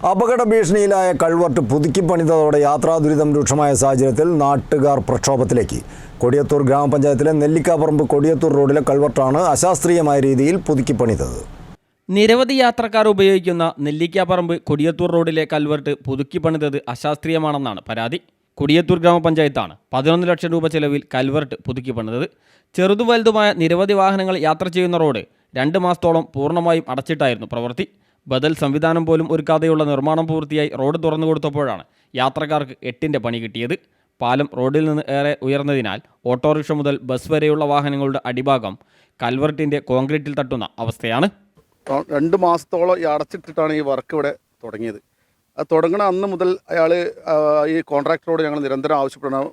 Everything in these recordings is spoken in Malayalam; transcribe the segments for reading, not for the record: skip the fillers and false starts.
അപകട ഭീഷണിയിലായ കൾവർട്ട് പുതുക്കി പണിതതോടെ യാത്രാ ദുരിതം രൂക്ഷമായ സാഹചര്യത്തിൽ നാട്ടുകാർ പ്രക്ഷോഭത്തിലേക്ക്. കൊടിയത്തൂർ ഗ്രാമപഞ്ചായത്തിലെ നെല്ലിക്കാപ്പറമ്പ് കൊടിയത്തൂർ റോഡിലെ കൾവർട്ടാണ് അശാസ്ത്രീയമായ രീതിയിൽ പുതുക്കി പണിതത്. നിരവധി യാത്രക്കാർ ഉപയോഗിക്കുന്ന നെല്ലിക്കാപ്പറമ്പ് കൊടിയത്തൂർ റോഡിലെ കൾവർട്ട് പുതുക്കി പണിതത് അശാസ്ത്രീയമാണെന്നാണ് പരാതി. കൊടിയത്തൂർ ഗ്രാമപഞ്ചായത്താണ് 11 ലക്ഷം രൂപ ചെലവിൽ കൾവർട്ട് പുതുക്കി പണിതത്. ചെറുതും വലുതുമായ നിരവധി വാഹനങ്ങൾ യാത്ര ചെയ്യുന്ന റോഡ് 2 മാസത്തോളം പൂർണ്ണമായും അടച്ചിട്ടായിരുന്നു പ്രവൃത്തി. ബദൽ സംവിധാനം പോലും ഒരുക്കാതെയുള്ള നിർമ്മാണം പൂർത്തിയായി റോഡ് തുറന്നു കൊടുത്തപ്പോഴാണ് യാത്രക്കാർക്ക് 8ന്റെ പണി കിട്ടിയത്. പാലം റോഡിൽ നിന്ന് ഏറെ ഉയർന്നതിനാൽ ഓട്ടോറിക്ഷ മുതൽ ബസ് വരെയുള്ള വാഹനങ്ങളുടെ അടിഭാഗം കൾവർട്ടിൻ്റെ കോൺക്രീറ്റിൽ തട്ടുന്ന അവസ്ഥയാണ്. 2 മാസത്തോളം അടച്ചിട്ടിട്ടാണ് ഈ വർക്ക് ഇവിടെ തുടങ്ങിയത്. അത് തുടങ്ങണ അന്ന് മുതൽ അയാൾ ഈ കോൺട്രാക്ടറോട് ഞങ്ങൾ നിരന്തരം ആവശ്യപ്പെടണം,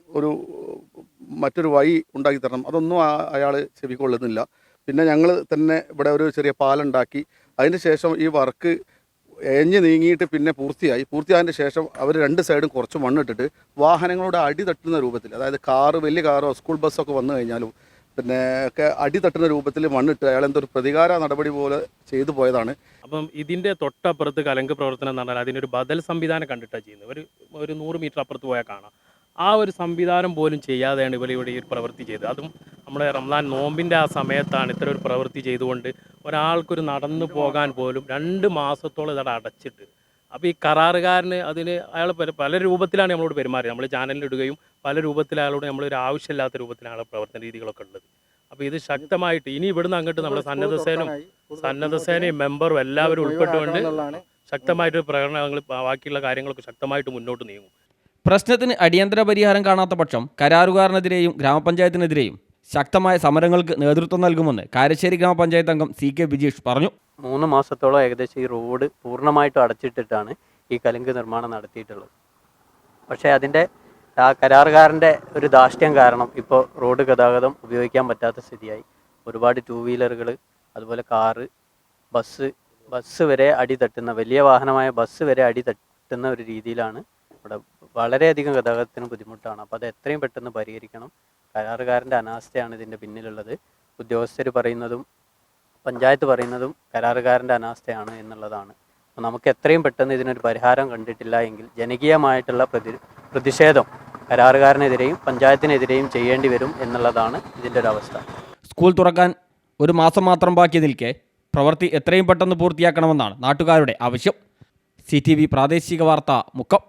മറ്റൊരു വഴി ഉണ്ടാക്കി തരണം. അതൊന്നും അയാൾ ചെവിക്കൊള്ളുന്നില്ല. പിന്നെ ഞങ്ങൾ തന്നെ ഇവിടെ ഒരു ചെറിയ പാലുണ്ടാക്കി അതിന് ശേഷം ഈ വർക്ക് എഞ്ഞ് നീങ്ങിയിട്ട് പിന്നെ പൂർത്തിയായതിന് ശേഷം അവർ 2 സൈഡും കുറച്ച് മണ്ണിട്ടിട്ട് വാഹനങ്ങളുടെ അടി തട്ടുന്ന രൂപത്തിൽ, അതായത് വലിയ കാറോ സ്കൂൾ ബസ്സൊക്കെ വന്നു കഴിഞ്ഞാലും പിന്നെ ഒക്കെ അടി തട്ടുന്ന രൂപത്തിൽ മണ്ണിട്ട് അയാൾ എന്തൊരു പ്രതികാര നടപടി പോലെ ചെയ്തു പോയതാണ്. അപ്പം ഇതിൻ്റെ തൊട്ടപ്പുറത്ത് കലങ്ക് പ്രവർത്തനം എന്ന് പറഞ്ഞാൽ അതിനൊരു ബദൽ സംവിധാനം കണ്ടിട്ടാണ് ചെയ്യുന്നത്. ഒരു 100 മീറ്റർ അപ്പുറത്ത് പോയാൽ കാണാം. ആ ഒരു സംവിധാനം പോലും ചെയ്യാതെയാണ് ഇവിടെ ഈ പ്രവൃത്തി ചെയ്തത്. അതും നമ്മുടെ റംസാൻ നോമ്പിൻ്റെ ആ സമയത്താണ് ഇത്തരം ഒരു പ്രവൃത്തി ചെയ്തുകൊണ്ട് ഒരാൾക്കൊരു നടന്നു പോകാൻ പോലും 2 മാസത്തോളം ഇതവിടെ അടച്ചിട്ട്. അപ്പോൾ ഈ കരാറുകാരന് അയാൾ പല രൂപത്തിലാണ് നമ്മളോട് പെരുമാറിയത്. നമ്മൾ ചാനലിലിടുകയും പല രൂപത്തിൽ അയാളോട് നമ്മളൊരു ആവശ്യമില്ലാത്ത രൂപത്തിലാണ് പ്രവർത്തന രീതികളൊക്കെ ഉള്ളത്. അപ്പോൾ ഇത് ശക്തമായിട്ട് ഇനി ഇവിടുന്ന് അങ്ങോട്ട് നമ്മുടെ സന്നദ്ധസേനയും മെമ്പറും എല്ലാവരും ഉൾപ്പെട്ടുകൊണ്ട് ശക്തമായിട്ട് പ്രകടനങ്ങൾ ബാക്കിയുള്ള കാര്യങ്ങളൊക്കെ ശക്തമായിട്ട് മുന്നോട്ട് നീങ്ങും. പ്രശ്നത്തിന് അടിയന്തര പരിഹാരം കാണാത്ത പക്ഷം കരാറുകാരനെതിരെയും ഗ്രാമപഞ്ചായത്തിനെതിരെയും ശക്തമായ സമരങ്ങൾക്ക് നേതൃത്വം നൽകുമെന്ന് കാരശ്ശേരി ഗ്രാമപഞ്ചായത്ത് അംഗം CK ബിജീഷ് പറഞ്ഞു. 3 മാസത്തോളം ഏകദേശം ഈ റോഡ് പൂർണ്ണമായിട്ടും അടച്ചിട്ടിട്ടാണ് ഈ കലുങ്ക് നിർമ്മാണം നടത്തിയിട്ടുള്ളത്. പക്ഷേ അതിൻ്റെ കരാറുകാരൻ്റെ ഒരു ധാർഷ്ട്യം കാരണം ഇപ്പോൾ റോഡ് ഗതാഗതം ഉപയോഗിക്കാൻ പറ്റാത്ത സ്ഥിതിയായി. ഒരുപാട് 2 വീലറുകൾ, അതുപോലെ കാറ്, ബസ് വരെ അടി തട്ടുന്ന, വലിയ വാഹനമായ ബസ് വരെ അടി തട്ടുന്ന ഒരു രീതിയിലാണ് ഇവിടെ. വളരെയധികം ഗതാഗതത്തിന് ബുദ്ധിമുട്ടാണ്. അപ്പോൾ അത് എത്രയും പെട്ടെന്ന് പരിഹരിക്കണം. കരാറുകാരൻ്റെ അനാസ്ഥയാണ് ഇതിൻ്റെ പിന്നിലുള്ളത്. ഉദ്യോഗസ്ഥർ പറയുന്നതും പഞ്ചായത്ത് പറയുന്നതും കരാറുകാരൻ്റെ അനാസ്ഥയാണ് എന്നുള്ളതാണ്. അപ്പോൾ നമുക്ക് എത്രയും പെട്ടെന്ന് ഇതിനൊരു പരിഹാരം കണ്ടിട്ടില്ല എങ്കിൽ ജനകീയമായിട്ടുള്ള പ്രതിഷേധം കരാറുകാരനെതിരെയും പഞ്ചായത്തിനെതിരെയും ചെയ്യേണ്ടി വരും എന്നുള്ളതാണ് ഇതിൻ്റെ ഒരു അവസ്ഥ. സ്കൂൾ തുറക്കാൻ 1 മാസം മാത്രം ബാക്കി നിൽക്കെ പ്രവൃത്തി എത്രയും പെട്ടെന്ന് പൂർത്തിയാക്കണമെന്നാണ് നാട്ടുകാരുടെ ആവശ്യം. CTV പ്രാദേശിക വാർത്ത മുക്കം.